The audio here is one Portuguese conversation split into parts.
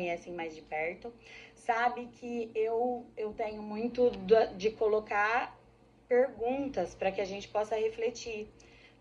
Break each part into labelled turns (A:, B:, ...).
A: conhecem mais de perto, sabe que eu tenho muito de colocar perguntas para que a gente possa refletir,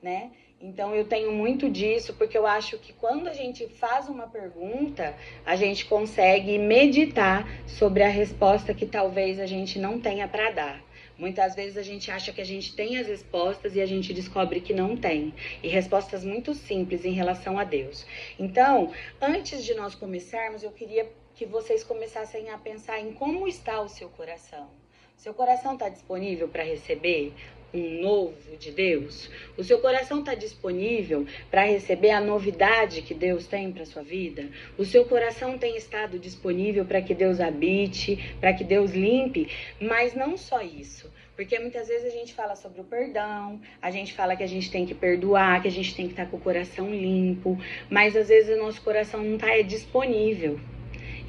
A: né? Então eu tenho muito disso, porque eu acho que quando a gente faz uma pergunta, a gente consegue meditar sobre a resposta que talvez a gente não tenha para dar. Muitas vezes a gente acha que a gente tem as respostas e a gente descobre que não tem. E respostas muito simples em relação a Deus. Então, antes de nós começarmos, eu queria que vocês começassem a pensar em como está o seu coração. Seu coração está disponível para receber um novo de Deus? O seu coração está disponível para receber a novidade que Deus tem para sua vida? O seu coração tem estado disponível para que Deus habite, para que Deus limpe? Mas não só isso. Porque muitas vezes a gente fala sobre o perdão, a gente fala que a gente tem que perdoar, que a gente tem que estar com o coração limpo, mas às vezes o nosso coração não está disponível.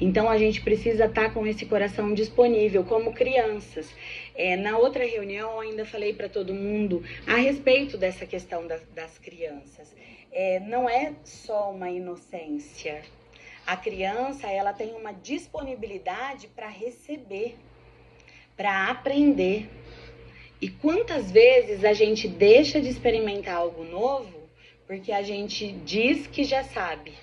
A: Então a gente precisa estar com esse coração disponível, como crianças. Na outra reunião eu ainda falei para todo mundo a respeito dessa questão das crianças. Não é só uma inocência. A criança, ela tem uma disponibilidade para receber, para aprender. E quantas vezes a gente deixa de experimentar algo novo porque a gente diz que já sabe.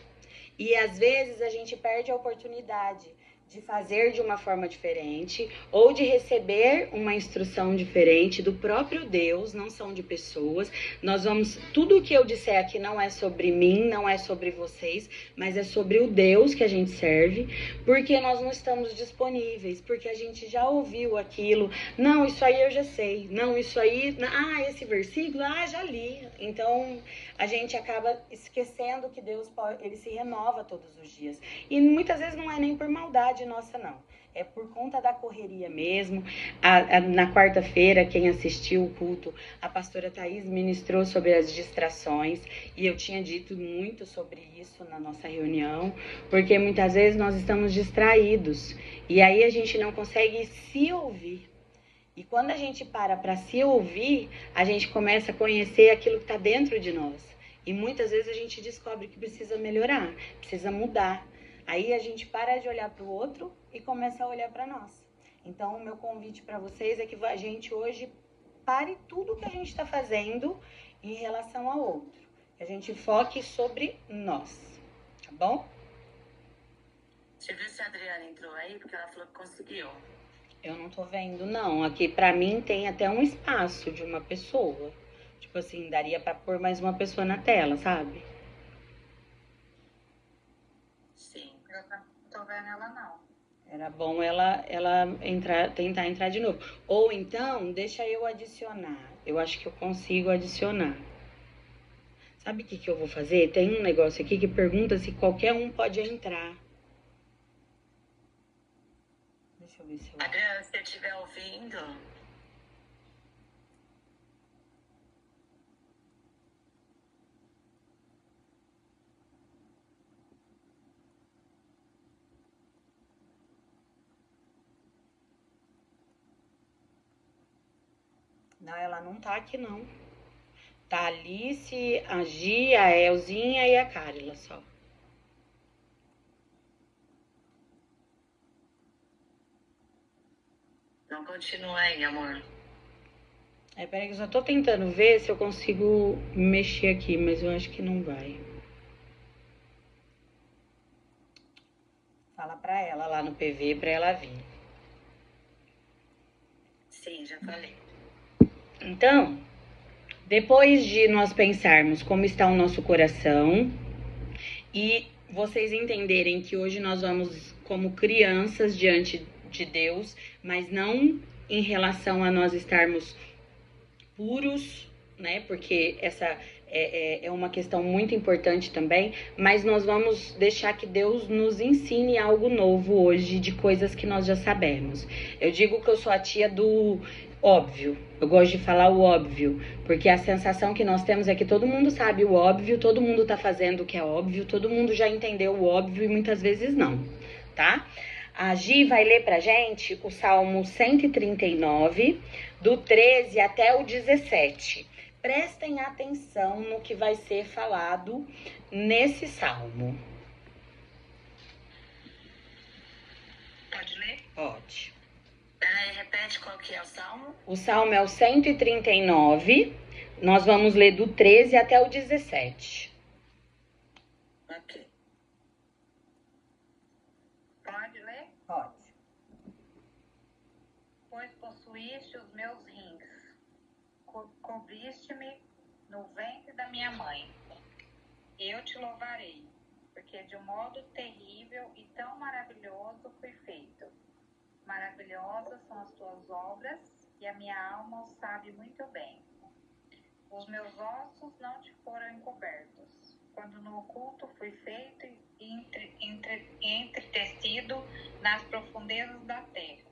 A: E às vezes a gente perde a oportunidade de fazer de uma forma diferente ou de receber uma instrução diferente do próprio Deus, não são de pessoas. Tudo o que eu disser aqui não é sobre mim, não é sobre vocês, mas é sobre o Deus que a gente serve, porque nós não estamos disponíveis, porque a gente já ouviu aquilo. Não, isso aí eu já sei. Não, isso aí, esse versículo, já li. Então a gente acaba esquecendo que Deus ele se renova todos os dias. E muitas vezes não é nem por maldade nossa, não. É por conta da correria mesmo. Na quarta-feira, quem assistiu o culto, a pastora Thaís ministrou sobre as distrações. E eu tinha dito muito sobre isso na nossa reunião. Porque muitas vezes nós estamos distraídos. E aí a gente não consegue se ouvir. E quando a gente para se ouvir, a gente começa a conhecer aquilo que está dentro de nós. E muitas vezes a gente descobre que precisa melhorar, precisa mudar. Aí a gente para de olhar para o outro e começa a olhar para nós. Então o meu convite para vocês é que a gente hoje pare tudo que a gente está fazendo em relação ao outro. Que a gente foque sobre nós, tá bom?
B: Deixa eu ver se a Adriana entrou aí, porque ela falou que conseguiu.
A: Eu não tô vendo, não. Aqui, pra mim, tem até um espaço de uma pessoa. Tipo assim, daria pra pôr mais uma pessoa na tela, sabe?
B: Sim. Eu não tô vendo ela, não.
A: Era bom ela tentar entrar de novo. Ou então, deixa eu adicionar. Eu acho que eu consigo adicionar. Sabe o que eu vou fazer? Tem um negócio aqui que pergunta se qualquer um pode entrar. Deixa eu ver se eu...
B: Adriana, se você estiver ouvindo...
A: Não, ela não tá aqui, não. Tá a Alice, a Gia, a Elzinha e a Carla só.
B: Então continua aí, amor.
A: Peraí que eu só tô tentando ver se eu consigo mexer aqui, mas eu acho que não vai. Fala pra ela lá no PV pra ela vir.
B: Sim, já falei.
A: Então, depois de nós pensarmos como está o nosso coração e vocês entenderem que hoje nós vamos como crianças diante de Deus, mas não em relação a nós estarmos puros, né? Porque essa é uma questão muito importante também, mas nós vamos deixar que Deus nos ensine algo novo hoje de coisas que nós já sabemos. Eu digo que eu sou a tia do óbvio. Eu gosto de falar o óbvio, porque a sensação que nós temos é que todo mundo sabe o óbvio, todo mundo tá fazendo o que é óbvio, todo mundo já entendeu o óbvio e muitas vezes não, tá? A Gi vai ler pra gente o Salmo 139, do 13 até o 17. Prestem atenção no que vai ser falado nesse salmo.
B: Pode ler?
A: Pode.
B: Peraí, repete qual que é o salmo?
A: O salmo é o 139. Nós vamos ler do 13 até o 17.
B: Ok. Pode ler?
A: Pode.
B: Pois possuíste os meus rins, cobriste-me no ventre da minha mãe. Eu te louvarei, porque de um modo terrível e tão maravilhoso fui feito. Maravilhosas são as tuas obras, e a minha alma o sabe muito bem. Os meus ossos não te foram encobertos, quando no oculto fui feito e entretecido nas profundezas da terra.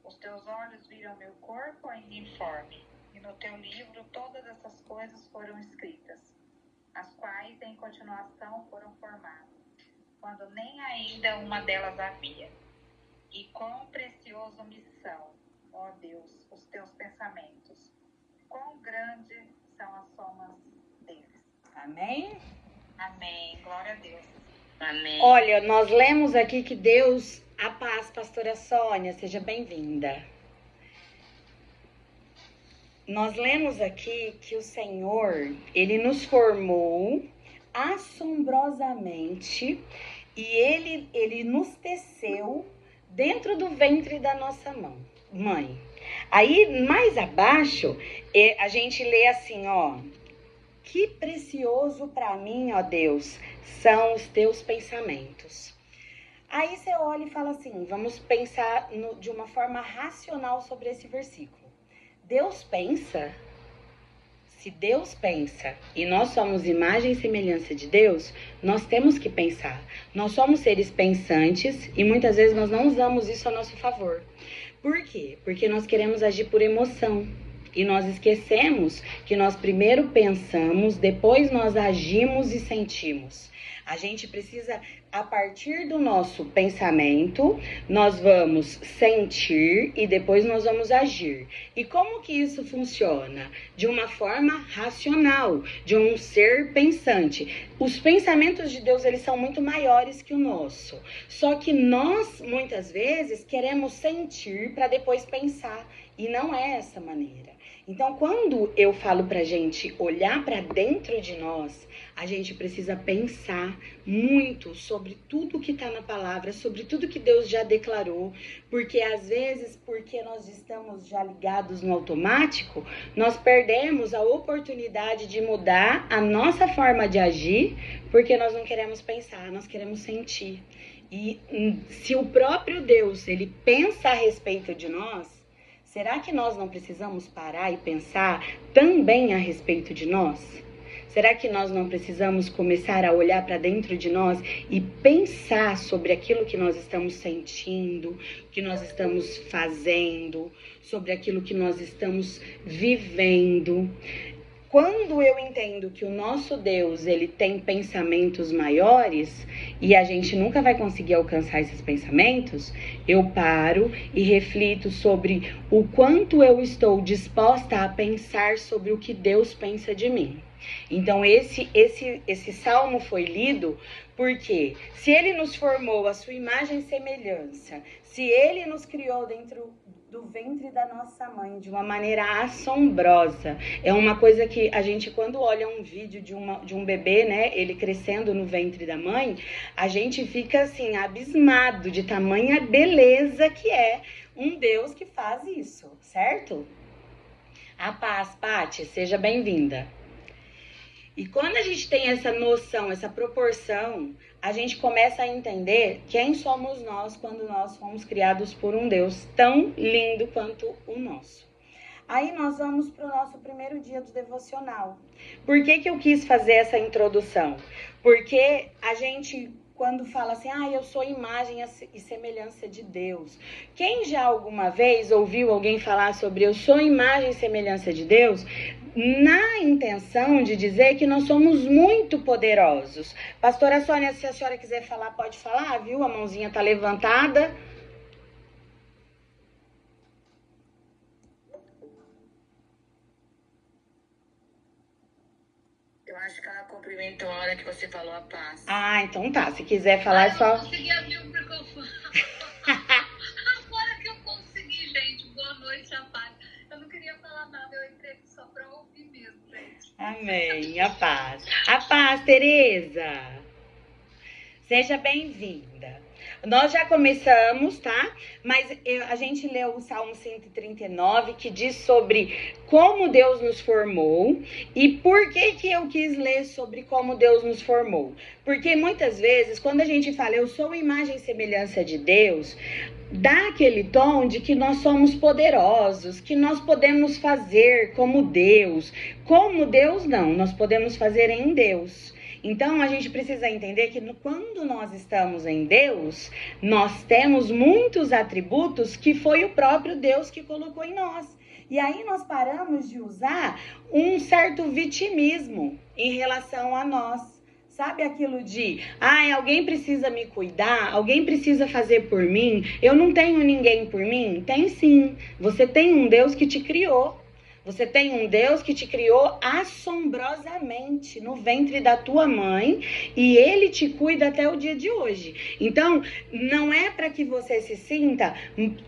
B: Os teus olhos viram meu corpo ainda informe, e no teu livro todas essas coisas foram escritas, as quais em continuação foram formadas, quando nem ainda uma delas havia. E quão precioso me são, ó Deus, os teus pensamentos, quão grandes são as somas deles.
A: Amém?
B: Amém. Glória a Deus. Amém.
A: Olha, nós lemos aqui que Deus... A paz, pastora Sônia, seja bem-vinda. Nós lemos aqui que o Senhor, Ele nos formou assombrosamente e Ele nos teceu dentro do ventre da nossa mãe. Aí, mais abaixo, a gente lê assim, ó. Que precioso para mim, ó Deus, são os teus pensamentos. Aí você olha e fala assim, vamos pensar de uma forma racional sobre esse versículo. Deus pensa? Se Deus pensa e nós somos imagem e semelhança de Deus, nós temos que pensar. Nós somos seres pensantes e muitas vezes nós não usamos isso a nosso favor. Por quê? Porque nós queremos agir por emoção. E nós esquecemos que nós primeiro pensamos, depois nós agimos e sentimos. A gente precisa, a partir do nosso pensamento, nós vamos sentir e depois nós vamos agir. E como que isso funciona? De uma forma racional, de um ser pensante. Os pensamentos de Deus, eles são muito maiores que o nosso. Só que nós, muitas vezes, queremos sentir para depois pensar. E não é essa maneira. Então, quando eu falo pra gente olhar para dentro de nós, a gente precisa pensar muito sobre tudo que está na palavra, sobre tudo que Deus já declarou, porque às vezes, porque nós estamos já ligados no automático, nós perdemos a oportunidade de mudar a nossa forma de agir, porque nós não queremos pensar, nós queremos sentir. E se o próprio Deus, ele pensa a respeito de nós, será que nós não precisamos parar e pensar também a respeito de nós? Será que nós não precisamos começar a olhar para dentro de nós e pensar sobre aquilo que nós estamos sentindo, que nós estamos fazendo, sobre aquilo que nós estamos vivendo? Quando eu entendo que o nosso Deus, ele tem pensamentos maiores e a gente nunca vai conseguir alcançar esses pensamentos, eu paro e reflito sobre o quanto eu estou disposta a pensar sobre o que Deus pensa de mim. Então esse salmo foi lido porque se ele nos formou a sua imagem e semelhança, se ele nos criou dentro do ventre da nossa mãe de uma maneira assombrosa, é uma coisa que a gente, quando olha um vídeo de um bebê, né, ele crescendo no ventre da mãe, a gente fica assim abismado de tamanha beleza que é um Deus que faz isso, certo? A paz, Pati, seja bem-vinda. E quando a gente tem essa noção, essa proporção, a gente começa a entender quem somos nós quando nós fomos criados por um Deus tão lindo quanto o nosso. Aí nós vamos para o nosso primeiro dia do devocional. Por que eu quis fazer essa introdução? Porque a gente, quando fala assim, eu sou imagem e semelhança de Deus. Quem já alguma vez ouviu alguém falar sobre eu sou imagem e semelhança de Deus, na intenção de dizer que nós somos muito poderosos? Pastora Sônia, se a senhora quiser falar, pode falar, viu? A mãozinha tá levantada.
B: Eu acho que ela cumprimentou a hora que você falou a paz.
A: Então tá. Se quiser falar, é só...
C: Eu não consegui abrir o microfone.
A: Amém. A paz. A paz, Tereza. Seja bem-vinda. Nós já começamos, tá? Mas a gente leu o Salmo 139, que diz sobre como Deus nos formou. E por que eu quis ler sobre como Deus nos formou? Porque muitas vezes, quando a gente fala, eu sou a imagem e semelhança de Deus, dá aquele tom de que nós somos poderosos, que nós podemos fazer como Deus. Como Deus, não. Nós podemos fazer em Deus. Então, a gente precisa entender que quando nós estamos em Deus, nós temos muitos atributos que foi o próprio Deus que colocou em nós. E aí nós paramos de usar um certo vitimismo em relação a nós. Sabe aquilo de, alguém precisa me cuidar, alguém precisa fazer por mim, eu não tenho ninguém por mim? Tem sim, você tem um Deus que te criou. Você tem um Deus que te criou assombrosamente no ventre da tua mãe e Ele te cuida até o dia de hoje. Então, não é para que você se sinta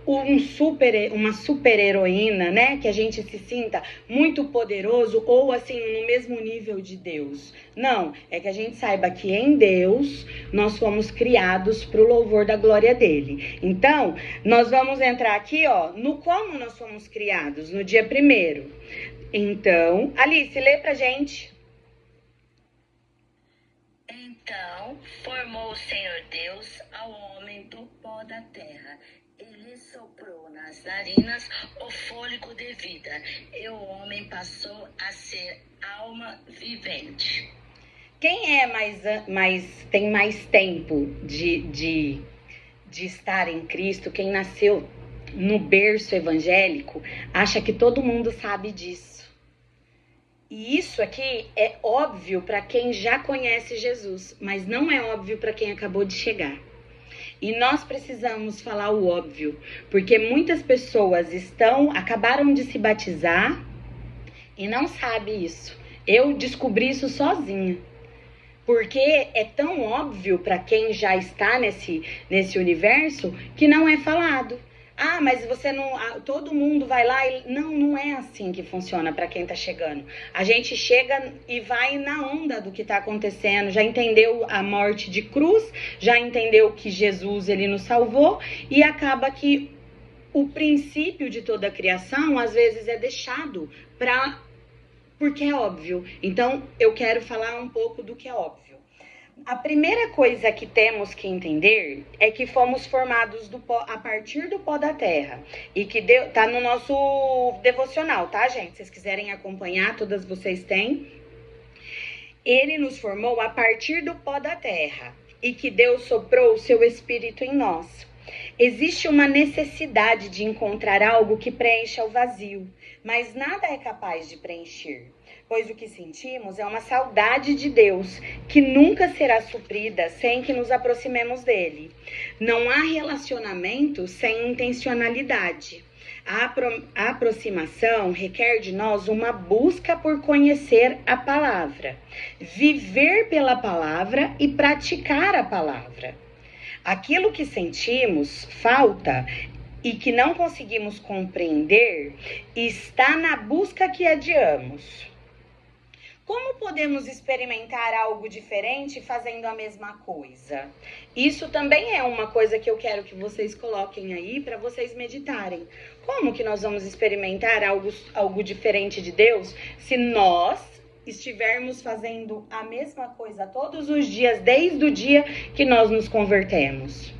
A: uma super heroína, né? Que a gente se sinta muito poderoso ou assim no mesmo nível de Deus. Não, é que a gente saiba que em Deus nós fomos criados para o louvor da glória dele. Então, nós vamos entrar aqui, no como nós fomos criados, no dia 1º. Então, Alice, lê pra gente.
C: Então, formou o Senhor Deus ao homem do pó da terra. Ele soprou nas narinas o fôlego de vida, e o homem passou a ser alma vivente.
A: Quem tem mais tempo de estar em Cristo, quem nasceu no berço evangélico, acha que todo mundo sabe disso. E isso aqui é óbvio para quem já conhece Jesus, mas não é óbvio para quem acabou de chegar. E nós precisamos falar o óbvio, porque muitas pessoas acabaram de se batizar e não sabem isso. Eu descobri isso sozinha. Porque é tão óbvio para quem já está nesse universo que não é falado. Mas você não... todo mundo vai lá e... Não é assim que funciona para quem tá chegando. A gente chega e vai na onda do que tá acontecendo. Já entendeu a morte de cruz, já entendeu que Jesus, ele nos salvou. E acaba que o princípio de toda a criação, às vezes, é deixado porque é óbvio. Então, eu quero falar um pouco do que é óbvio. A primeira coisa que temos que entender é que fomos formados a partir do pó da terra. E que tá no nosso devocional, tá, gente? Se vocês quiserem acompanhar, todas vocês têm. Ele nos formou a partir do pó da terra. E que Deus soprou o seu espírito em nós. Existe uma necessidade de encontrar algo que preencha o vazio, mas nada é capaz de preencher, pois o que sentimos é uma saudade de Deus, que nunca será suprida sem que nos aproximemos dele. Não há relacionamento sem intencionalidade. A aproximação requer de nós uma busca por conhecer a palavra, viver pela palavra e praticar a palavra. Aquilo que sentimos falta e que não conseguimos compreender está na busca que adiamos. Como podemos experimentar algo diferente fazendo a mesma coisa? Isso também é uma coisa que eu quero que vocês coloquem aí para vocês meditarem. Como que nós vamos experimentar algo diferente de Deus se nós estivermos fazendo a mesma coisa todos os dias, desde o dia que nós nos convertemos?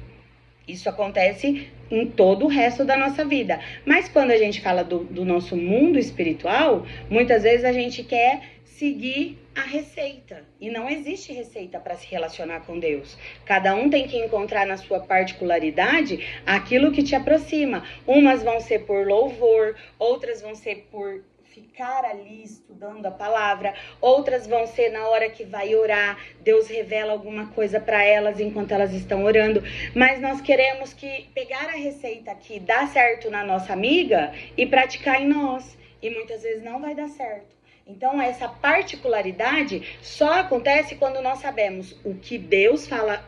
A: Isso acontece em todo o resto da nossa vida. Mas quando a gente fala do nosso mundo espiritual, muitas vezes a gente quer seguir a receita. E não existe receita para se relacionar com Deus. Cada um tem que encontrar na sua particularidade aquilo que te aproxima. Umas vão ser por louvor, outras vão ser por ficar ali estudando a palavra, outras vão ser na hora que vai orar, Deus revela alguma coisa para elas enquanto elas estão orando, mas nós queremos que pegar a receita que dá certo na nossa amiga e praticar em nós, e muitas vezes não vai dar certo. Então essa particularidade só acontece quando nós sabemos o que Deus fala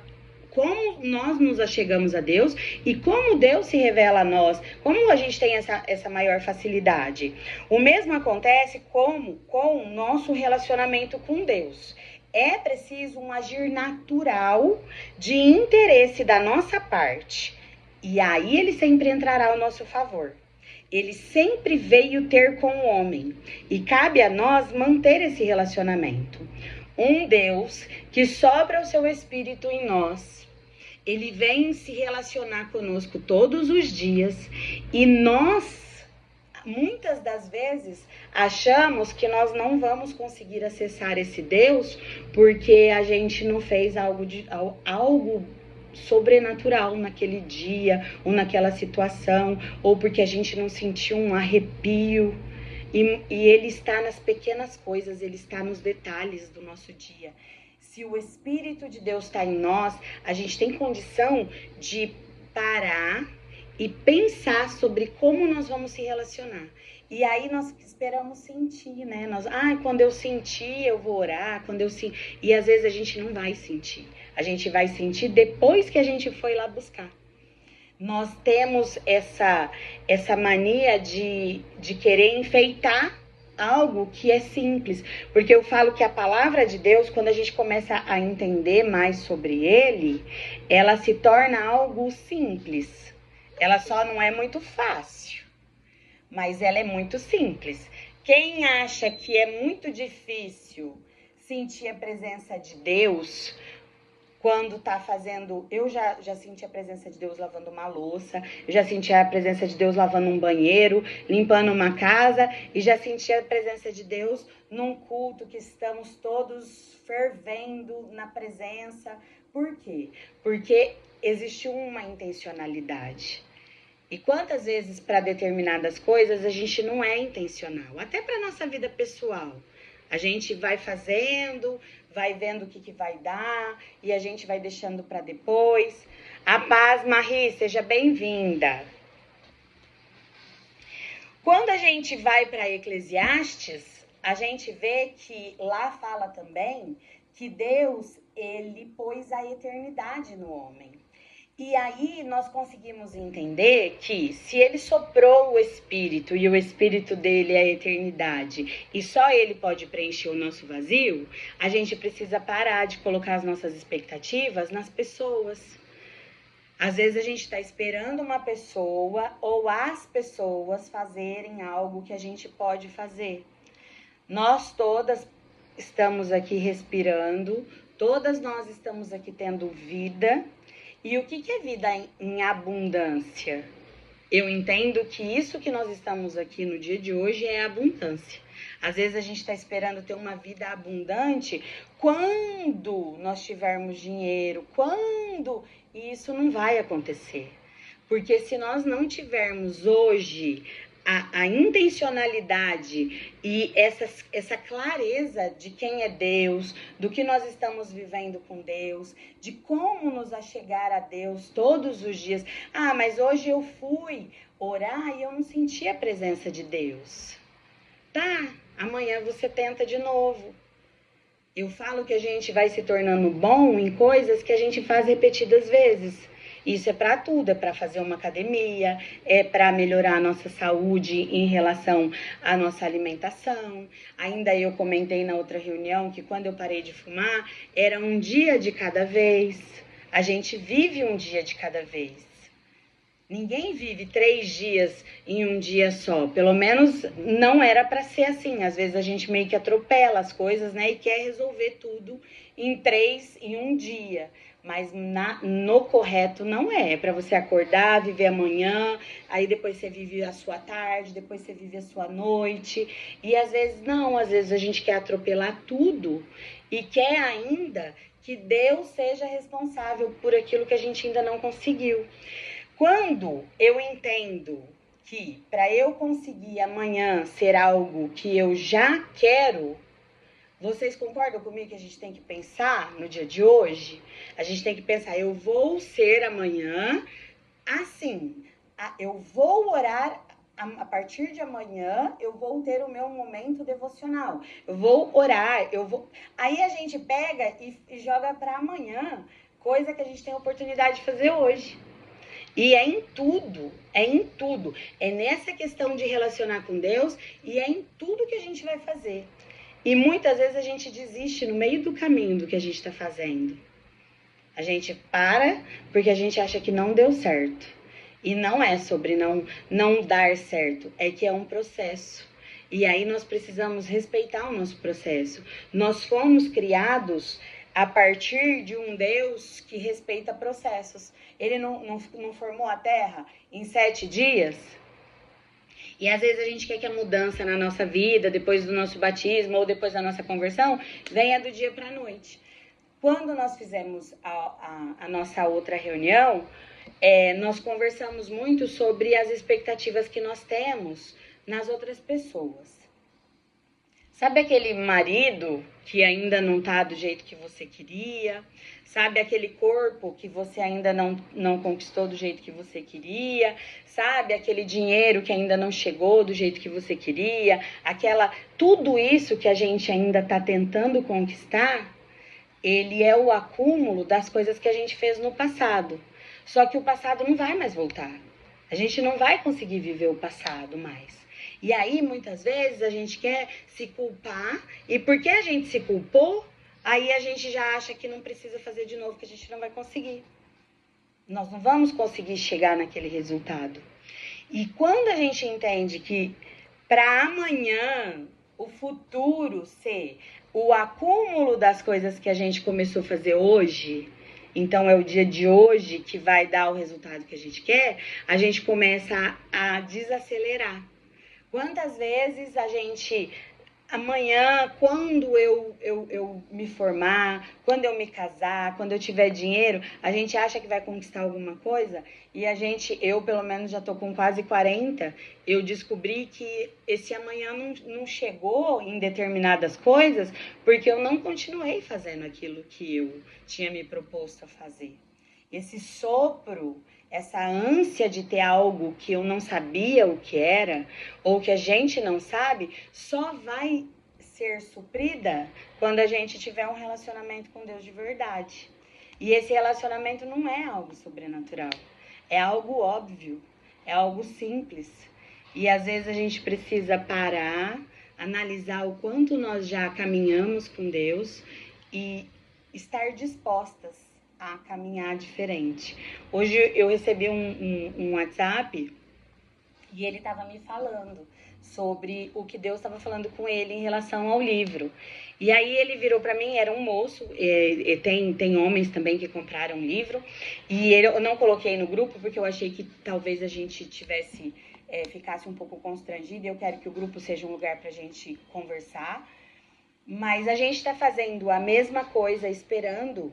A: como nós nos achegamos a Deus e como Deus se revela a nós, como a gente tem essa maior facilidade. O mesmo acontece com o nosso relacionamento com Deus. É preciso um agir natural de interesse da nossa parte. E aí ele sempre entrará ao nosso favor. Ele sempre veio ter com o homem. E cabe a nós manter esse relacionamento. Um Deus que sopra o seu Espírito em nós. Ele vem se relacionar conosco todos os dias. E nós, muitas das vezes, achamos que nós não vamos conseguir acessar esse Deus porque a gente não fez algo sobrenatural naquele dia ou naquela situação, ou porque a gente não sentiu um arrepio. E ele está nas pequenas coisas, ele está nos detalhes do nosso dia. Se o Espírito de Deus está em nós, a gente tem condição de parar e pensar sobre como nós vamos se relacionar. E aí nós esperamos sentir, né? Quando eu sentir, eu vou orar. E às vezes a gente não vai sentir. A gente vai sentir depois que a gente foi lá buscar. Nós temos essa mania de querer enfeitar algo que é simples. Porque eu falo que a palavra de Deus, quando a gente começa a entender mais sobre ele, ela se torna algo simples. Ela só não é muito fácil, mas ela é muito simples. Quem acha que é muito difícil sentir a presença de Deus quando tá fazendo... Eu já senti a presença de Deus lavando uma louça, eu já senti a presença de Deus lavando um banheiro, limpando uma casa, e já senti a presença de Deus num culto que estamos todos fervendo na presença. Por quê? Porque existe uma intencionalidade. E quantas vezes para determinadas coisas a gente não é intencional, até para nossa vida pessoal. A gente vai fazendo, vai vendo o que vai dar e a gente vai deixando para depois. A paz, Marie, seja bem-vinda. Quando a gente vai para Eclesiastes, a gente vê que lá fala também que Deus, ele pôs a eternidade no homem. E aí nós conseguimos entender que se ele soprou o Espírito e o Espírito dele é a eternidade e só ele pode preencher o nosso vazio, a gente precisa parar de colocar as nossas expectativas nas pessoas. Às vezes a gente está esperando uma pessoa ou as pessoas fazerem algo que a gente pode fazer. Nós todas estamos aqui respirando, todas nós estamos aqui tendo vida. E o que é vida em abundância? Eu entendo que isso que nós estamos aqui no dia de hoje é abundância. Às vezes a gente está esperando ter uma vida abundante quando nós tivermos dinheiro, e isso não vai acontecer. Porque se nós não tivermos hoje a intencionalidade e essa clareza de quem é Deus, do que nós estamos vivendo com Deus, de como nos achegar a Deus todos os dias. Mas hoje eu fui orar e eu não senti a presença de Deus. Tá, amanhã você tenta de novo. Eu falo que a gente vai se tornando bom em coisas que a gente faz repetidas vezes. Isso é para tudo, é para fazer uma academia, é para melhorar a nossa saúde em relação à nossa alimentação. Ainda eu comentei na outra reunião que quando eu parei de fumar, era um dia de cada vez. A gente vive um dia de cada vez. Ninguém vive 3 dias em um dia só. Pelo menos não era para ser assim. Às vezes a gente meio que atropela as coisas, né? E quer resolver tudo em um dia. Mas no correto não é. É para você acordar, viver amanhã, aí depois você vive a sua tarde, depois você vive a sua noite. E às vezes não, às vezes a gente quer atropelar tudo e quer ainda que Deus seja responsável por aquilo que a gente ainda não conseguiu. Quando eu entendo que para eu conseguir amanhã ser algo que eu já quero, vocês concordam comigo que a gente tem que pensar no dia de hoje? A gente tem que pensar, eu vou ser amanhã assim, eu vou orar a partir de amanhã, eu vou ter o meu momento devocional, eu vou orar, Aí a gente pega e joga para amanhã coisa que a gente tem a oportunidade de fazer hoje. E é em tudo, é em tudo. É nessa questão de relacionar com Deus e é em tudo que a gente vai fazer. E muitas vezes a gente desiste no meio do caminho do que a gente está fazendo. A gente para porque a gente acha que não deu certo. E não é sobre não dar certo, é que é um processo. E aí nós precisamos respeitar o nosso processo. Nós fomos criados a partir de um Deus que respeita processos. Ele não formou a terra em 7 dias? E às vezes a gente quer que a mudança na nossa vida, depois do nosso batismo ou depois da nossa conversão, venha do dia para a noite. Quando nós fizemos a nossa outra reunião, nós conversamos muito sobre as expectativas que nós temos nas outras pessoas. Sabe aquele marido que ainda não está do jeito que você queria? Sabe aquele corpo que você ainda não conquistou do jeito que você queria? Sabe aquele dinheiro que ainda não chegou do jeito que você queria? Tudo isso que a gente ainda está tentando conquistar, ele é o acúmulo das coisas que a gente fez no passado. Só que o passado não vai mais voltar. A gente não vai conseguir viver o passado mais. E aí, muitas vezes, a gente quer se culpar. E porque a gente se culpou, aí a gente já acha que não precisa fazer de novo, que a gente não vai conseguir. Nós não vamos conseguir chegar naquele resultado. E quando a gente entende que para amanhã, o futuro ser o acúmulo das coisas que a gente começou a fazer hoje, então é o dia de hoje que vai dar o resultado que a gente quer, a gente começa a desacelerar. Quantas vezes a gente, amanhã, quando eu me formar, quando eu me casar, quando eu tiver dinheiro, a gente acha que vai conquistar alguma coisa e eu pelo menos já tô com quase 40, eu descobri que esse amanhã não chegou em determinadas coisas porque eu não continuei fazendo aquilo que eu tinha me proposto a fazer. Esse sopro, essa ânsia de ter algo que eu não sabia o que era, ou que a gente não sabe, só vai ser suprida quando a gente tiver um relacionamento com Deus de verdade. E esse relacionamento não é algo sobrenatural, é algo óbvio, é algo simples. E às vezes a gente precisa parar, analisar o quanto nós já caminhamos com Deus e estar dispostas a caminhar diferente. Hoje eu recebi um WhatsApp e ele estava me falando sobre o que Deus estava falando com ele em relação ao livro. E aí ele virou para mim, era um moço, tem homens também que compraram o livro, e eu não coloquei no grupo porque eu achei que talvez a gente ficasse um pouco constrangido, e eu quero que o grupo seja um lugar para a gente conversar. Mas a gente está fazendo a mesma coisa, esperando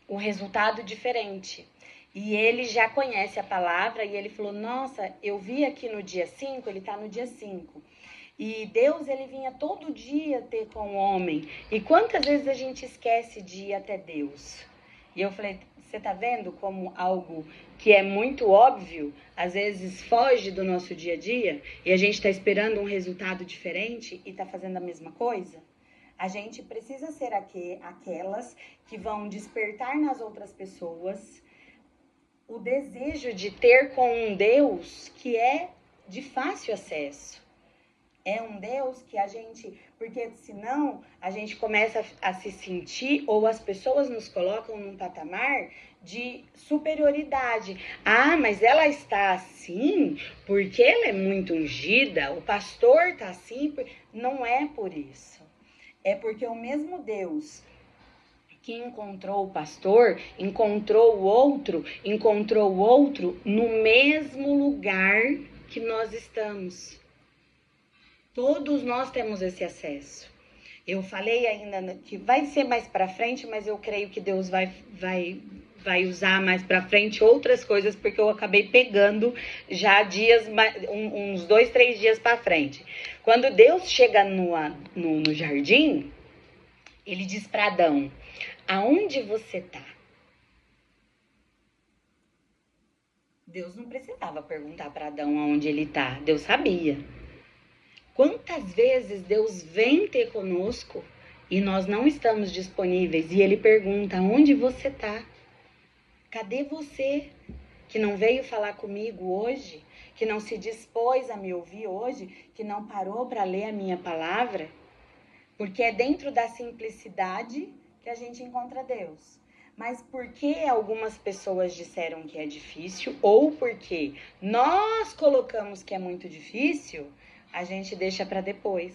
A: um resultado diferente. E ele já conhece a palavra e ele falou, nossa, eu vi aqui no dia 5, ele está no dia 5. E Deus, ele vinha todo dia ter com o homem. E quantas vezes a gente esquece de ir até Deus? E eu falei, você está vendo como algo que é muito óbvio, às vezes foge do nosso dia a dia, e a gente está esperando um resultado diferente e está fazendo a mesma coisa? A gente precisa ser aquelas que vão despertar nas outras pessoas o desejo de ter com um Deus que é de fácil acesso. É um Deus que porque senão a gente começa a se sentir, ou as pessoas nos colocam num patamar de superioridade. Ah, mas ela está assim porque ela é muito ungida, o pastor está assim. Não é por isso. É porque o mesmo Deus que encontrou o pastor, encontrou o outro no mesmo lugar que nós estamos. Todos nós temos esse acesso. Eu falei ainda que vai ser mais para frente, mas eu creio que Deus vai usar mais para frente outras coisas, porque eu acabei pegando já uns 2, 3 dias para frente. Quando Deus chega no jardim, ele diz para Adão, aonde você está? Deus não precisava perguntar para Adão aonde ele está, Deus sabia. Quantas vezes Deus vem ter conosco e nós não estamos disponíveis, e ele pergunta, onde você está? Cadê você que não veio falar comigo hoje? Que não se dispôs a me ouvir hoje? Que não parou para ler a minha palavra? Porque é dentro da simplicidade que a gente encontra Deus. Mas porque algumas pessoas disseram que é difícil, ou porque nós colocamos que é muito difícil, a gente deixa para depois.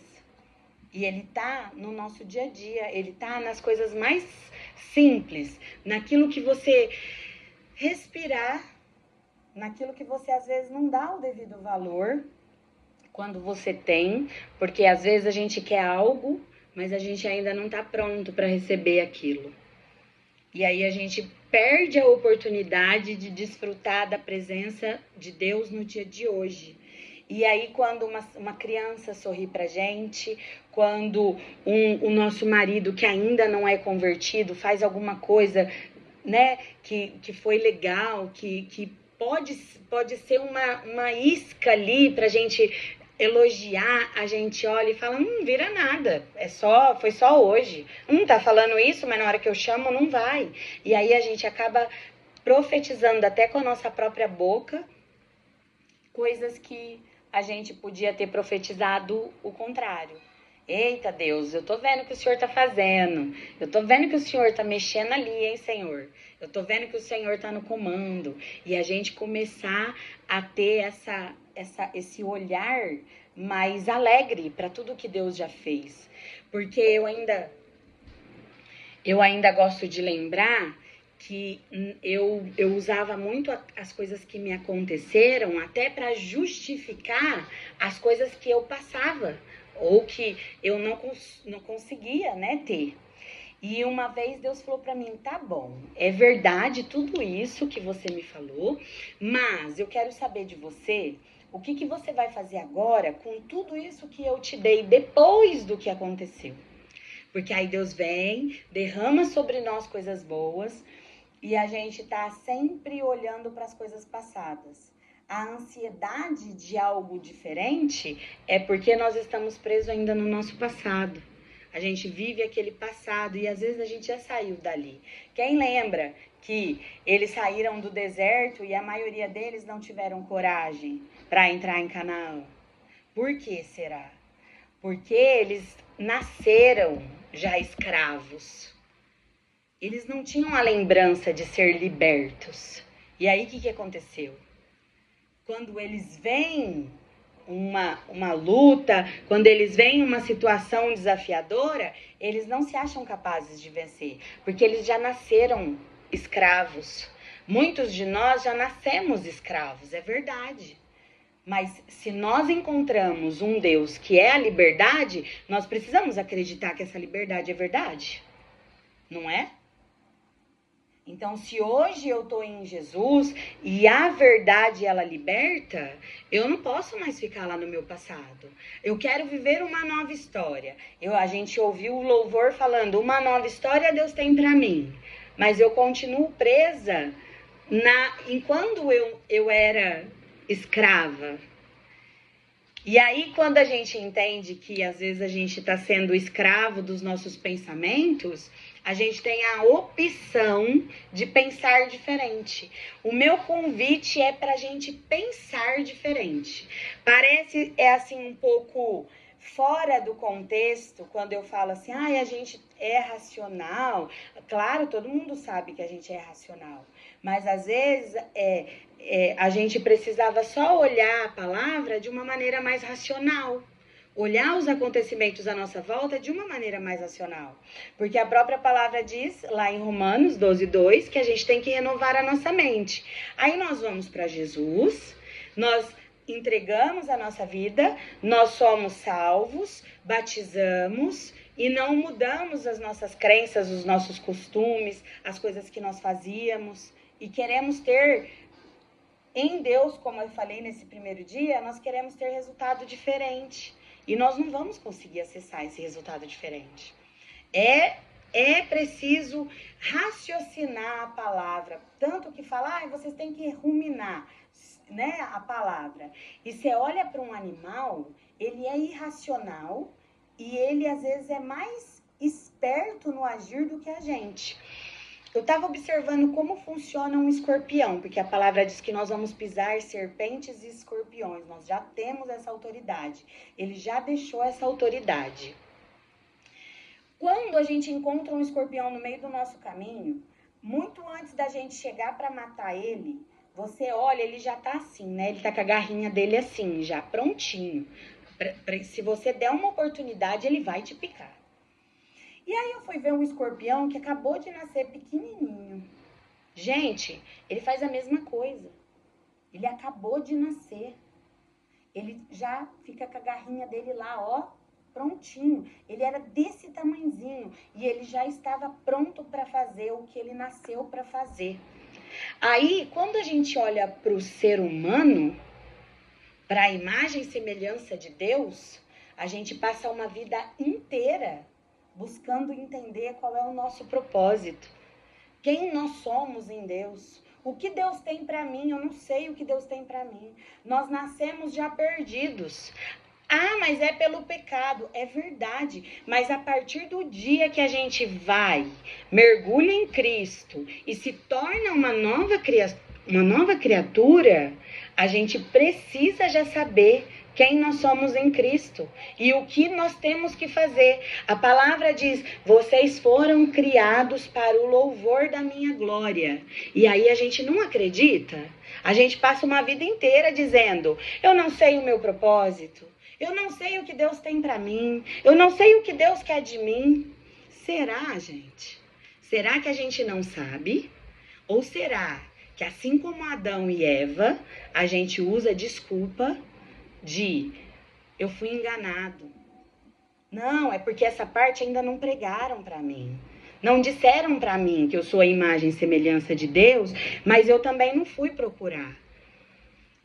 A: E ele tá no nosso dia a dia, ele tá nas coisas mais simples, naquilo que você respirar, naquilo que você às vezes não dá o devido valor quando você tem, porque às vezes a gente quer algo, mas a gente ainda não está pronto para receber aquilo. E aí a gente perde a oportunidade de desfrutar da presença de Deus no dia de hoje. E aí quando uma criança sorri pra gente, quando o nosso marido que ainda não é convertido faz alguma coisa, né, que foi legal, que pode ser uma isca ali pra gente elogiar, a gente olha e fala, vira nada, foi só hoje. Tá falando isso, mas na hora que eu chamo não vai. E aí a gente acaba profetizando até com a nossa própria boca coisas que a gente podia ter profetizado o contrário. Eita Deus, eu tô vendo o que o Senhor tá fazendo. Eu tô vendo que o Senhor tá mexendo ali, hein, Senhor? Eu tô vendo que o Senhor tá no comando. E a gente começar a ter esse olhar mais alegre para tudo que Deus já fez. Porque eu ainda gosto de lembrar que eu usava muito as coisas que me aconteceram até para justificar as coisas que eu passava ou que eu não conseguia, né, ter. E uma vez Deus falou para mim, tá bom, é verdade tudo isso que você me falou, mas eu quero saber de você, o que você vai fazer agora com tudo isso que eu te dei depois do que aconteceu? Porque aí Deus vem, derrama sobre nós coisas boas e a gente tá sempre olhando para as coisas passadas. A ansiedade de algo diferente é porque nós estamos presos ainda no nosso passado. A gente vive aquele passado e às vezes a gente já saiu dali. Quem lembra que eles saíram do deserto e a maioria deles não tiveram coragem para entrar em Canaã? Por que será? Porque eles nasceram já escravos. Eles não tinham a lembrança de ser libertos. E aí o que aconteceu? Quando eles veem uma luta, quando eles veem uma situação desafiadora, eles não se acham capazes de vencer, porque eles já nasceram escravos. Muitos de nós já nascemos escravos, é verdade. Mas se nós encontramos um Deus que é a liberdade, nós precisamos acreditar que essa liberdade é verdade, não é? Então, se hoje eu estou em Jesus e a verdade ela liberta, eu não posso mais ficar lá no meu passado. Eu quero viver uma nova história. A gente ouviu o louvor falando, uma nova história Deus tem para mim. Mas eu continuo presa enquanto eu era escrava. E aí, quando a gente entende que às vezes a gente está sendo escravo dos nossos pensamentos, a gente tem a opção de pensar diferente. O meu convite é para a gente pensar diferente. Parece, assim, um pouco fora do contexto, quando eu falo assim, a gente é racional. Claro, todo mundo sabe que a gente é racional. Mas, às vezes, a gente precisava só olhar a palavra de uma maneira mais racional. Olhar os acontecimentos à nossa volta de uma maneira mais racional. Porque a própria palavra diz, lá em Romanos 12:2, que a gente tem que renovar a nossa mente. Aí nós vamos para Jesus, nós entregamos a nossa vida, nós somos salvos, batizamos e não mudamos as nossas crenças, os nossos costumes, as coisas que nós fazíamos. E queremos ter em Deus, como eu falei nesse primeiro dia, nós queremos ter resultado diferente. E nós não vamos conseguir acessar esse resultado diferente. É preciso raciocinar a palavra. Tanto que falar, vocês têm que ruminar, né, a palavra. E você olha para um animal, ele é irracional e ele às vezes é mais esperto no agir do que a gente. Eu estava observando como funciona um escorpião, porque a palavra diz que nós vamos pisar serpentes e escorpiões. Nós já temos essa autoridade. Ele já deixou essa autoridade. Quando a gente encontra um escorpião no meio do nosso caminho, muito antes da gente chegar para matar ele, você olha, ele já tá assim, né? Ele tá com a garrinha dele assim, já prontinho. Se você der uma oportunidade, ele vai te picar. E aí eu fui ver um escorpião que acabou de nascer pequenininho. Gente, ele faz a mesma coisa. Ele acabou de nascer. Ele já fica com a garrinha dele lá, ó, prontinho. Ele era desse tamanhozinho e ele já estava pronto para fazer o que ele nasceu para fazer. Aí, quando a gente olha para o ser humano, para a imagem e semelhança de Deus, a gente passa uma vida inteira buscando entender qual é o nosso propósito. Quem nós somos em Deus. O que Deus tem para mim? Eu não sei o que Deus tem para mim. Nós nascemos já perdidos. Ah, mas é pelo pecado. É verdade. Mas a partir do dia que a gente vai, mergulha em Cristo e se torna uma nova criatura, a gente precisa já saber quem nós somos em Cristo e o que nós temos que fazer. A palavra diz, vocês foram criados para o louvor da minha glória. E aí a gente não acredita? A gente passa uma vida inteira dizendo, eu não sei o meu propósito, eu não sei o que Deus tem para mim, eu não sei o que Deus quer de mim. Será, gente? Será que a gente não sabe? Ou será que assim como Adão e Eva, a gente usa desculpa de eu fui enganado. Não, é porque essa parte ainda não pregaram para mim. Não disseram para mim que eu sou a imagem e semelhança de Deus, mas eu também não fui procurar.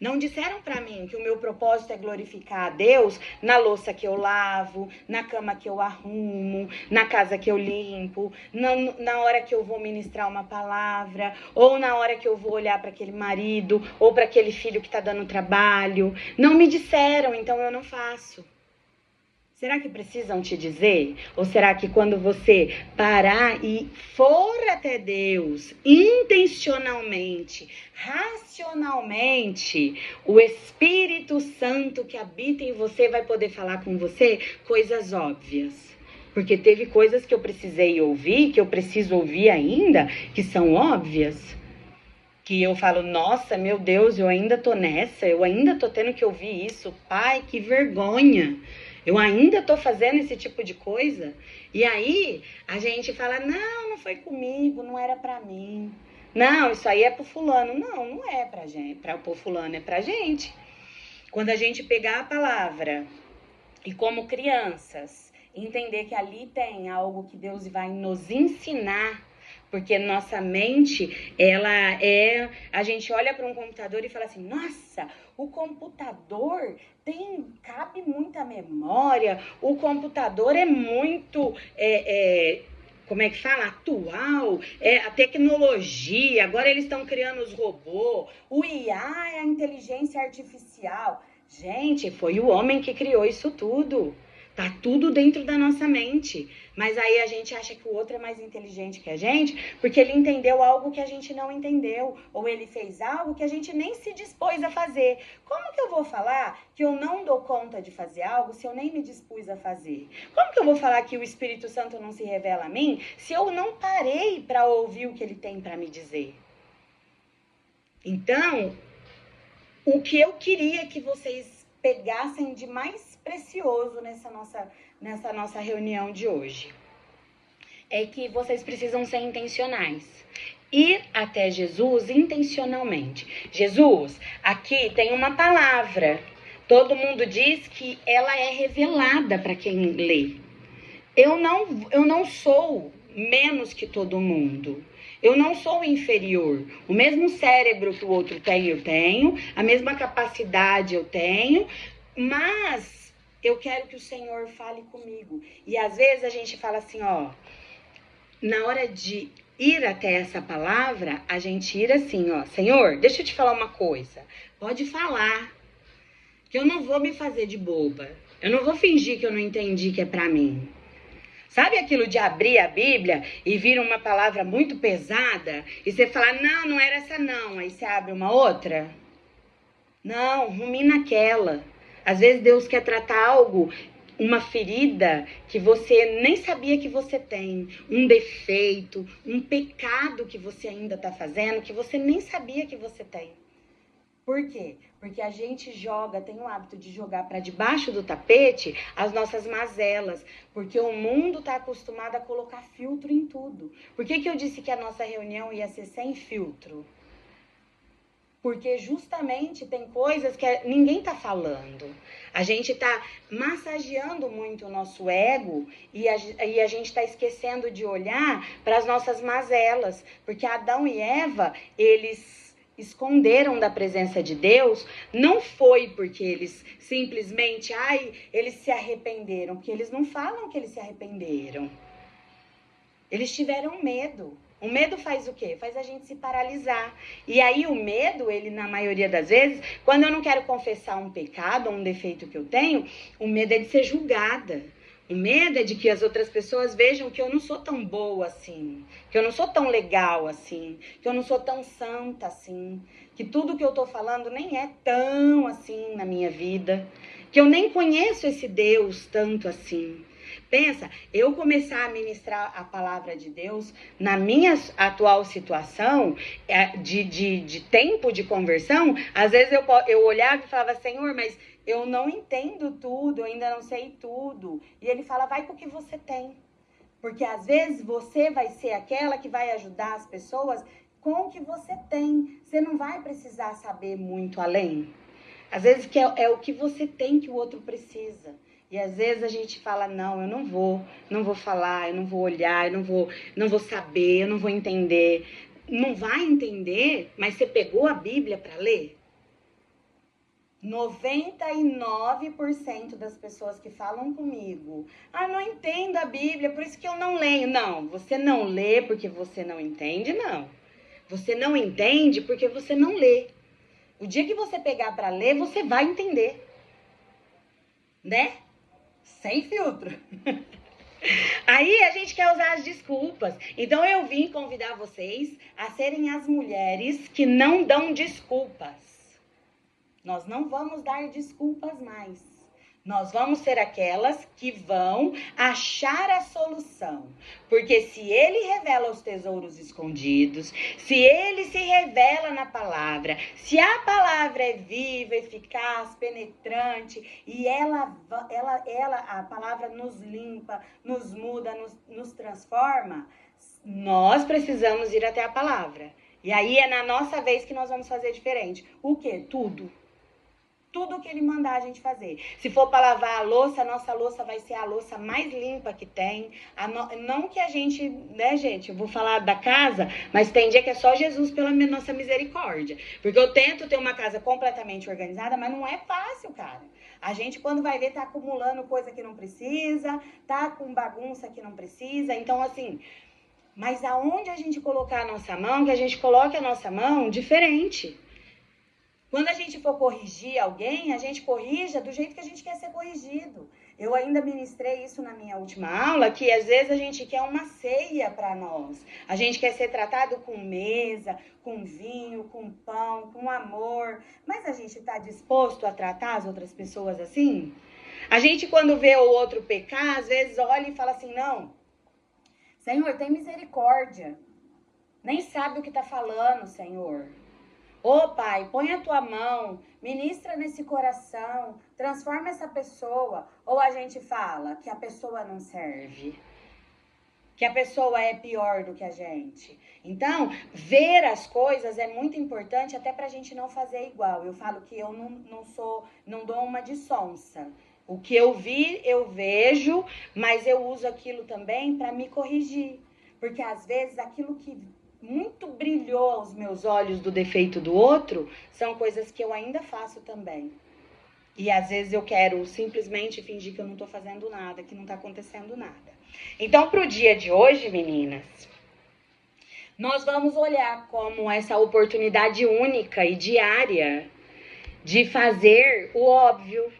A: Não disseram para mim que o meu propósito é glorificar a Deus na louça que eu lavo, na cama que eu arrumo, na casa que eu limpo, na hora que eu vou ministrar uma palavra, ou na hora que eu vou olhar para aquele marido, ou para aquele filho que está dando trabalho. Não me disseram, então eu não faço. Será que precisam te dizer? Ou será que quando você parar e for até Deus, intencionalmente, racionalmente, o Espírito Santo que habita em você vai poder falar com você coisas óbvias? Porque teve coisas que eu precisei ouvir, que eu preciso ouvir ainda, que são óbvias. Que eu falo, nossa, meu Deus, eu ainda tô nessa, eu ainda tô tendo que ouvir isso. Pai, que vergonha. Eu ainda tô fazendo esse tipo de coisa. E aí, a gente fala, não foi comigo, não era pra mim. Não, isso aí é pro fulano. Não é pra gente, pro fulano, é pra gente. Quando a gente pegar a palavra e como crianças, entender que ali tem algo que Deus vai nos ensinar, porque nossa mente, a gente olha para um computador e fala assim, nossa, o computador cabe muita memória, o computador é muito, como é que fala? Atual, a tecnologia, agora eles estão criando os robôs, o IA é a inteligência artificial. Gente, foi o homem que criou isso tudo. Tá tudo dentro da nossa mente. Mas aí a gente acha que o outro é mais inteligente que a gente, porque ele entendeu algo que a gente não entendeu. Ou ele fez algo que a gente nem se dispôs a fazer. Como que eu vou falar que eu não dou conta de fazer algo se eu nem me dispus a fazer? Como que eu vou falar que o Espírito Santo não se revela a mim se eu não parei para ouvir o que ele tem para me dizer? Então, o que eu queria que vocês pegassem de mais precioso nessa nossa reunião de hoje é que vocês precisam ser intencionais. Ir até Jesus intencionalmente. Jesus, aqui tem uma palavra. Todo mundo diz que ela é revelada para quem lê. Eu não sou menos que todo mundo. Eu não sou inferior. O mesmo cérebro que o outro tem, eu tenho. A mesma capacidade eu tenho. Mas eu quero que o Senhor fale comigo. E às vezes a gente fala assim, ó. Na hora de ir até essa palavra, a gente ir assim, ó. Senhor, deixa eu te falar uma coisa. Pode falar. Que eu não vou me fazer de boba. Eu não vou fingir que eu não entendi que é pra mim. Sabe aquilo de abrir a Bíblia e vir uma palavra muito pesada e você falar, não, não era essa não, aí você abre uma outra? Não, rumina naquela. Às vezes Deus quer tratar algo, uma ferida que você nem sabia que você tem, um defeito, um pecado que você ainda está fazendo, que você nem sabia que você tem. Por quê? Porque a gente tem o hábito de jogar para debaixo do tapete as nossas mazelas, porque o mundo está acostumado a colocar filtro em tudo. Por que eu disse que a nossa reunião ia ser sem filtro? Porque justamente tem coisas que ninguém está falando. A gente está massageando muito o nosso ego e a gente está esquecendo de olhar para as nossas mazelas. Porque Adão e Eva, eles esconderam da presença de Deus, não foi porque eles simplesmente, eles se arrependeram, porque eles não falam que eles se arrependeram. Eles tiveram medo. O medo faz o quê? Faz a gente se paralisar. E aí o medo, ele na maioria das vezes, quando eu não quero confessar um pecado ou um defeito que eu tenho, o medo é de ser julgada. O medo é de que as outras pessoas vejam que eu não sou tão boa assim, que eu não sou tão legal assim, que eu não sou tão santa assim, que tudo que eu tô falando nem é tão assim na minha vida, que eu nem conheço esse Deus tanto assim. Pensa, eu começar a ministrar a palavra de Deus na minha atual situação de tempo de conversão, às vezes eu olhava e falava, Senhor, mas eu não entendo tudo, eu ainda não sei tudo. E ele fala, vai com o que você tem. Porque às vezes você vai ser aquela que vai ajudar as pessoas com o que você tem. Você não vai precisar saber muito além. Às vezes é o que você tem que o outro precisa. E às vezes a gente fala, não, eu não vou falar, eu não vou olhar, eu não vou saber, eu não vou entender. Não vai entender, mas você pegou a Bíblia para ler? 99% das pessoas que falam comigo, não entendo a Bíblia, por isso que eu não leio. Não, você não lê porque você não entende, não. Você não entende porque você não lê. O dia que você pegar para ler, você vai entender. Né? Sem filtro. Aí a gente quer usar as desculpas. Então eu vim convidar vocês a serem as mulheres que não dão desculpas. Nós não vamos dar desculpas mais. Nós vamos ser aquelas que vão achar a solução. Porque se ele revela os tesouros escondidos, se ele se revela na palavra, se a palavra é viva, eficaz, penetrante, e a palavra nos limpa, nos muda, nos transforma, nós precisamos ir até a palavra. E aí é na nossa vez que nós vamos fazer diferente. O quê? Tudo que ele mandar a gente fazer. Se for para lavar a louça, a nossa louça vai ser a louça mais limpa que tem. Não que a gente, né, gente, eu vou falar da casa, mas tem dia que é só Jesus pela nossa misericórdia. Porque eu tento ter uma casa completamente organizada, mas não é fácil, cara. A gente, quando vai ver, tá acumulando coisa que não precisa, tá com bagunça que não precisa. Então, assim, mas aonde a gente colocar a nossa mão, que a gente coloque a nossa mão diferente. Quando a gente for corrigir alguém, a gente corrija do jeito que a gente quer ser corrigido. Eu ainda ministrei isso na minha última aula, que às vezes a gente quer uma ceia para nós. A gente quer ser tratado com mesa, com vinho, com pão, com amor. Mas a gente está disposto a tratar as outras pessoas assim? A gente, quando vê o outro pecar, às vezes olha e fala assim, não, Senhor, tem misericórdia. Nem sabe o que está falando, Senhor. Ô Pai, põe a tua mão, ministra nesse coração, transforma essa pessoa. Ou a gente fala que a pessoa não serve, que a pessoa é pior do que a gente. Então, ver as coisas é muito importante até pra gente não fazer igual. Eu falo que eu não dou uma de sonsa. O que eu vi, eu vejo, mas eu uso aquilo também para me corrigir. Porque às vezes aquilo que muito brilhou aos meus olhos do defeito do outro, são coisas que eu ainda faço também. E às vezes eu quero simplesmente fingir que eu não tô fazendo nada, que não tá acontecendo nada. Então, pro dia de hoje, meninas, nós vamos olhar como essa oportunidade única e diária de fazer o óbvio.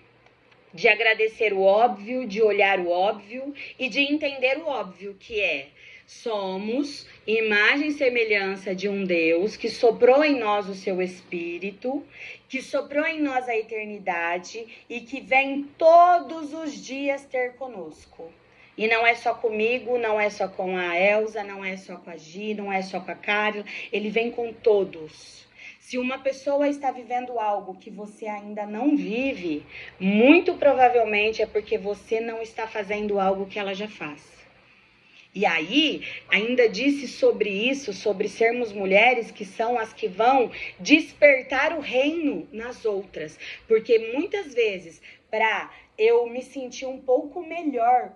A: de agradecer o óbvio, de olhar o óbvio e de entender o óbvio, que é: somos imagem e semelhança de um Deus que soprou em nós o seu Espírito, que soprou em nós a eternidade e que vem todos os dias ter conosco. E não é só comigo, não é só com a Elza, não é só com a Gi, não é só com a Carla, ele vem com todos. Se uma pessoa está vivendo algo que você ainda não vive, muito provavelmente é porque você não está fazendo algo que ela já faz. E aí, ainda disse sobre isso, sobre sermos mulheres que são as que vão despertar o reino nas outras. Porque muitas vezes, para eu me sentir um pouco melhor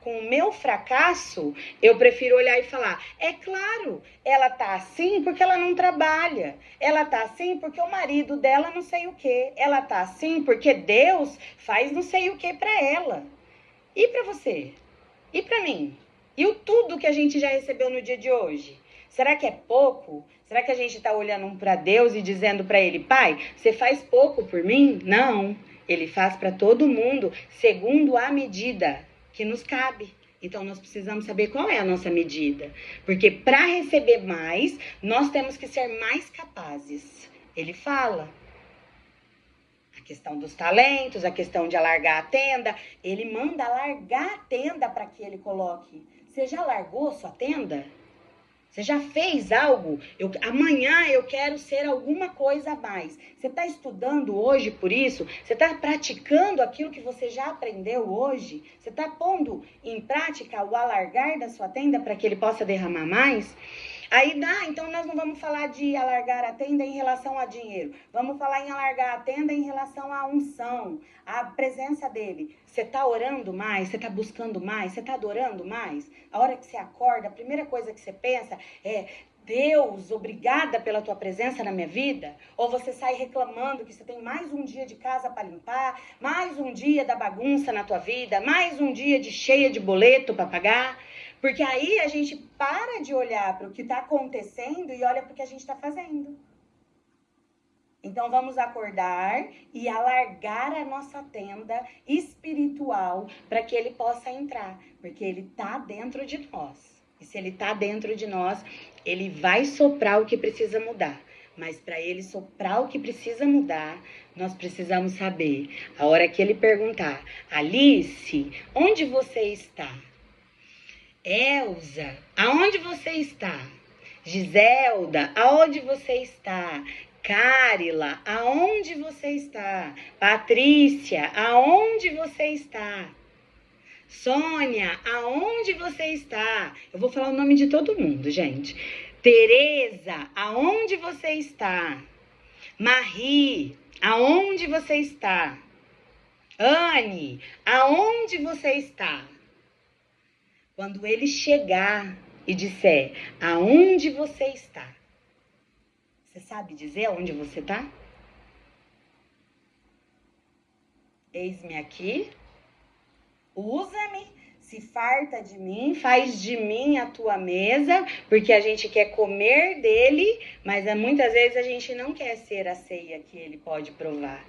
A: com o meu fracasso, eu prefiro olhar e falar: é claro, ela tá assim porque ela não trabalha. Ela tá assim porque o marido dela não sei o quê. Ela tá assim porque Deus faz não sei o quê para ela. E para você? E para mim? E o tudo que a gente já recebeu no dia de hoje? Será que é pouco? Será que a gente está olhando para Deus e dizendo para Ele: Pai, você faz pouco por mim? Não, Ele faz para todo mundo segundo a medida que nos cabe. Então, nós precisamos saber qual é a nossa medida. Porque para receber mais, nós temos que ser mais capazes. Ele fala. A questão dos talentos, a questão de alargar a tenda. Ele manda alargar a tenda para que ele coloque. Você já largou sua tenda? Você já fez algo? Amanhã eu quero ser alguma coisa a mais. Você está estudando hoje por isso? Você está praticando aquilo que você já aprendeu hoje? Você está pondo em prática o alargar da sua tenda para que ele possa derramar mais? Aí então nós não vamos falar de alargar a tenda em relação a dinheiro. Vamos falar em alargar a tenda em relação à unção, à presença dele. Você está orando mais? Você está buscando mais? Você está adorando mais? A hora que você acorda, a primeira coisa que você pensa é: Deus, obrigada pela tua presença na minha vida? Ou você sai reclamando que você tem mais um dia de casa para limpar, mais um dia da bagunça na tua vida, mais um dia cheia de boleto para pagar? Porque aí a gente para de olhar para o que está acontecendo e olha para o que a gente está fazendo. Então vamos acordar e alargar a nossa tenda espiritual para que ele possa entrar. Porque ele está dentro de nós. E se ele está dentro de nós, ele vai soprar o que precisa mudar. Mas para ele soprar o que precisa mudar, nós precisamos saber. A hora que ele perguntar: Alice, onde você está? Elza, aonde você está? Giselda, aonde você está? Carila, aonde você está? Patrícia, aonde você está? Sônia, aonde você está? Eu vou falar o nome de todo mundo, gente. Tereza, aonde você está? Marie, aonde você está? Anne, aonde você está? Quando ele chegar e disser: aonde você está? Você sabe dizer aonde você está? Eis-me aqui, usa-me, se farta de mim, faz de mim a tua mesa, porque a gente quer comer dele, mas muitas vezes a gente não quer ser a ceia que ele pode provar.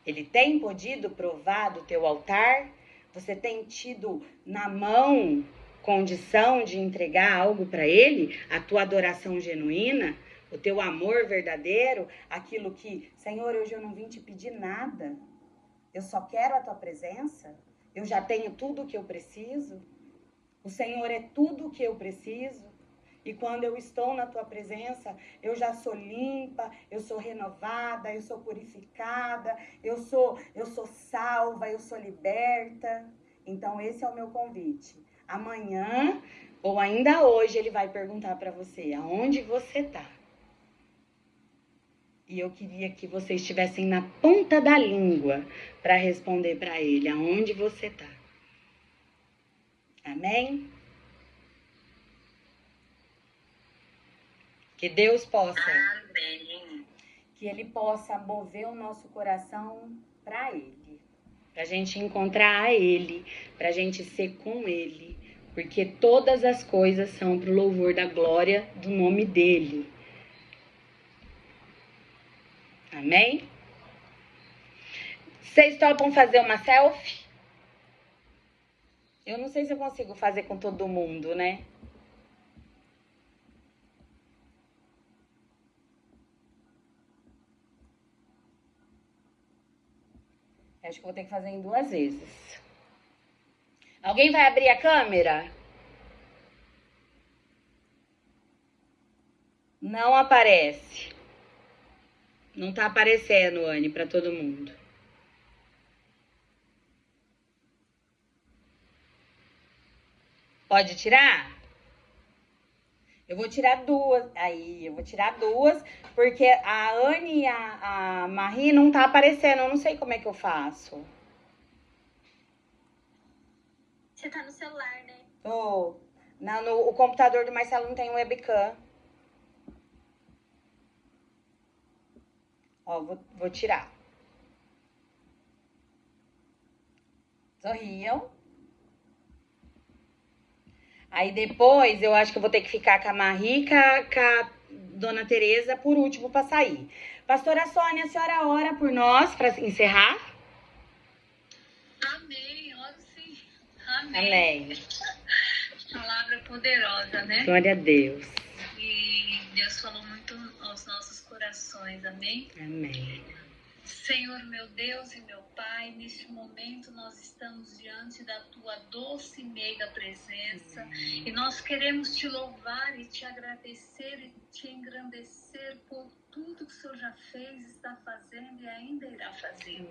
A: Ele tem podido provar do teu altar? Você tem tido na mão condição de entregar algo para ele? A tua adoração genuína? O teu amor verdadeiro? Aquilo que: Senhor, hoje eu não vim te pedir nada. Eu só quero a tua presença. Eu já tenho tudo o que eu preciso. O Senhor é tudo o que eu preciso. E quando eu estou na tua presença, eu já sou limpa, eu sou renovada, eu sou purificada, eu sou salva, eu sou liberta. Então esse é o meu convite. Amanhã, ou ainda hoje, ele vai perguntar para você: aonde você está? E eu queria que vocês estivessem na ponta da língua para responder para ele: aonde você está? Amém? Que Deus possa.
C: Amém.
A: Que ele possa mover o nosso coração para ele. Para a gente encontrar a ele. Para a gente ser com ele. Porque todas as coisas são para o louvor da glória do nome dele. Amém? Vocês topam fazer uma selfie? Eu não sei se eu consigo fazer com todo mundo, né? Acho que eu vou ter que fazer em 2 vezes. Alguém vai abrir a câmera? Não aparece. Não tá aparecendo, Anne, pra todo mundo. Pode tirar? Eu vou tirar 2. Aí, eu vou tirar 2, porque a Anne e a Marie não tá aparecendo. Eu não sei como é que eu faço.
D: Você tá no celular, né?
A: Tô. O computador do Marcelo não tem webcam. Ó, vou tirar. Sorriam. Aí depois eu acho que eu vou ter que ficar com a Marie e com a Dona Tereza por último para sair. Pastora Sônia, a senhora ora por nós para encerrar?
E: Amém, oro sim. Amém.
A: Amém.
E: Palavra poderosa, né?
A: Glória a Deus.
E: E Deus falou muito aos nossos corações, amém?
A: Amém.
E: Senhor, meu Deus e meu Pai, neste momento nós estamos diante da Tua doce e meiga presença e nós queremos Te louvar e Te agradecer e Te engrandecer por tudo que o Senhor já fez, está fazendo e ainda irá fazer.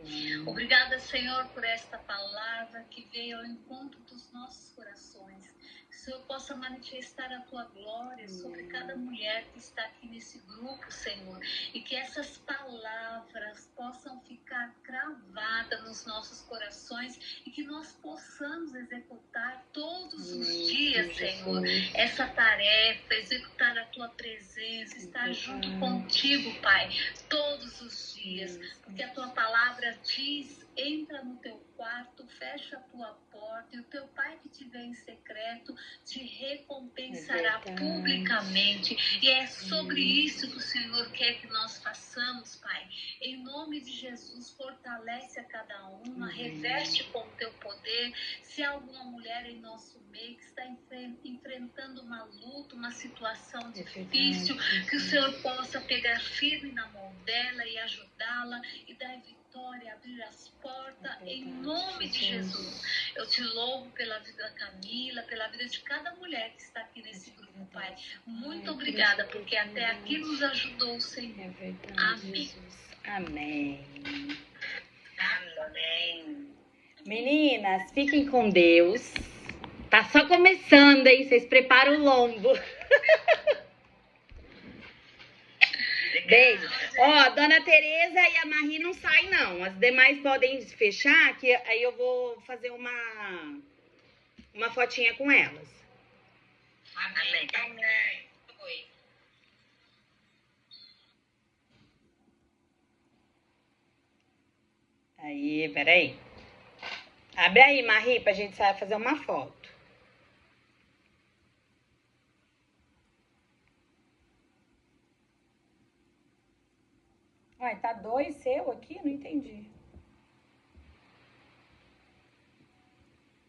E: Obrigada, Senhor, por esta palavra que veio ao encontro dos nossos corações. Que o Senhor possa manifestar a Tua glória sobre cada mulher que está aqui nesse grupo, Senhor, e que essas palavras possam ficar cravadas nos nossos corações e que nós possamos executar todos os dias, Senhor, essa tarefa, executar a Tua presença, estar junto contigo, Pai, todos os dias, porque a Tua palavra diz: entra no teu quarto, fecha a tua porta e o teu Pai que te vê em secreto te recompensará publicamente. E é sobre isso que o Senhor quer que nós façamos, Pai. Em nome de Jesus, fortalece a cada uma, reveste com o teu poder. Se há alguma mulher em nosso meio que está enfrentando uma luta, uma situação difícil, que o Senhor possa pegar firme na mão dela e ajudá-la e dar vitória, abrir as portas, em nome de Jesus. Eu te louvo pela vida da Camila, pela vida de cada mulher que está aqui nesse grupo, Pai. Muito obrigada, porque até aqui nos ajudou o Senhor. Amém.
A: Amém.
C: Amém.
A: Meninas, fiquem com Deus. Tá só começando, hein? Vocês preparam o lombo. Beijo. Ó, Dona Tereza e a Marie não saem, não. As demais podem fechar, que aí eu vou fazer uma fotinha com elas.
C: Amém. Amém. Oi.
A: Aí, peraí. Abre aí, Marie, pra gente fazer uma foto. Ué, tá 2 seu aqui? Não entendi.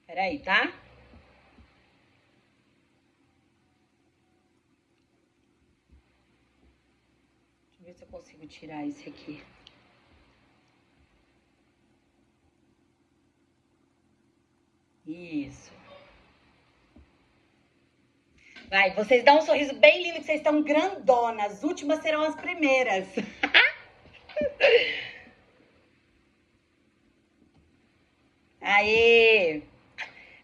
A: Peraí, tá? Deixa eu ver se eu consigo tirar esse aqui. Isso. Vai, vocês dão um sorriso bem lindo, que vocês estão grandonas. As últimas serão as primeiras. Aê!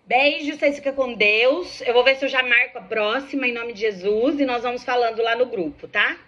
A: Beijo, vocês ficam com Deus. Eu vou ver se eu já marco a próxima, em nome de Jesus. E nós vamos falando lá no grupo, tá?